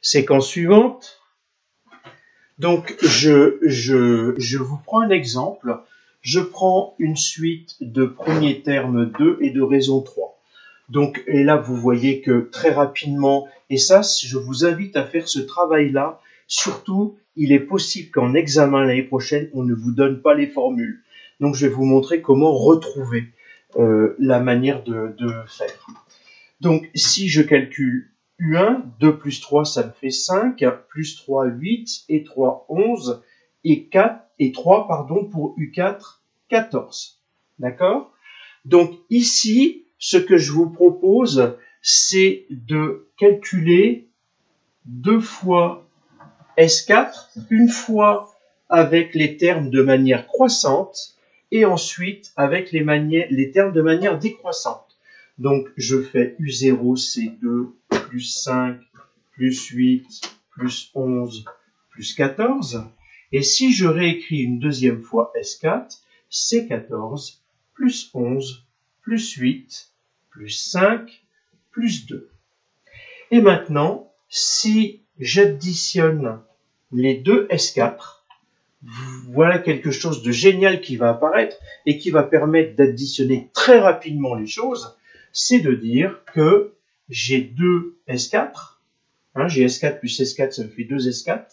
Séquence suivante. Donc, je vous prends un exemple. Je prends une suite de premiers termes 2 et de raison 3. Donc, et là, vous voyez que très rapidement, et ça, je vous invite à faire ce travail-là. Surtout, il est possible qu'en examen l'année prochaine, on ne vous donne pas les formules. Donc, je vais vous montrer comment retrouver la manière de faire. Donc, si je calcule U1, 2 plus 3, ça me fait 5, plus 3, 8, et 3, 11, et 3, pardon, pour U4, 14. D'accord? Donc, ici, ce que je vous propose, c'est de calculer 2 fois S4, une fois avec les termes de manière croissante, et ensuite avec les termes de manière décroissante. Donc, je fais U0, c'est 2, plus 5, plus 8, plus 11, plus 14. Et si je réécris une deuxième fois S4, c'est 14, plus 11, plus 8, plus 5, plus 2. Et maintenant, si j'additionne les deux S4, voilà quelque chose de génial qui va apparaître et qui va permettre d'additionner très rapidement les choses. C'est de dire que j'ai 2 S4, j'ai S4 plus S4, ça me fait 2 S4,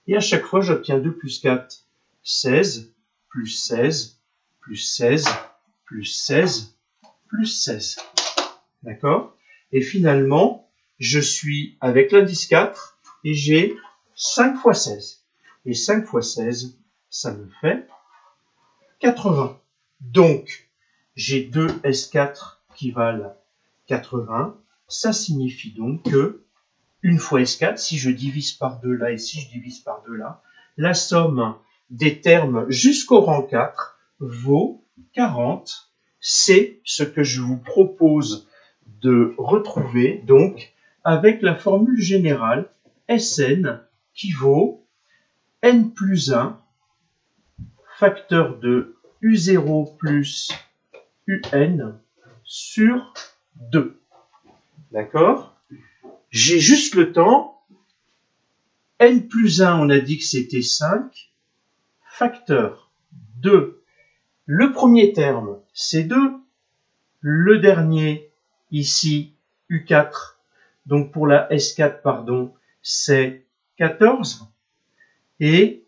et à chaque fois j'obtiens 2 plus 4, 16, plus 16, plus 16, plus 16, plus 16. D'accord? Et finalement, je suis avec l'indice 4, et j'ai 5 fois 16. Et 5 fois 16, ça me fait 80. Donc, j'ai 2 S4 qui valent 80. Ça signifie donc que, une fois S4, si je divise par 2 là et si je divise par 2 là, la somme des termes jusqu'au rang 4 vaut 40. C'est ce que je vous propose de retrouver, donc, avec la formule générale Sn qui vaut n plus 1 facteur de U0 plus UN sur 2. D'accord? J'ai juste le temps. N plus 1, on a dit que c'était 5. Facteur de. Le premier terme, c'est 2. Le dernier, ici, U4. Donc pour la S4, pardon, c'est 14. Et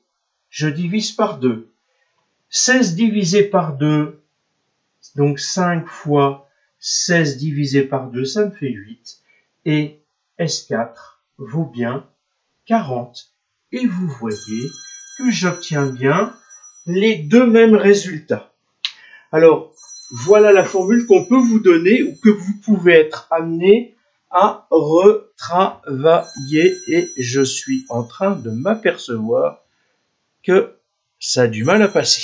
je divise par 2. 16 divisé par 2, donc 5 fois 16 divisé par 2, ça me fait 8. Et S4 vaut bien 40. Et vous voyez que j'obtiens bien les deux mêmes résultats. Alors, voilà la formule qu'on peut vous donner ou que vous pouvez être amené à retravailler. Et je suis en train de m'apercevoir que ça a du mal à passer.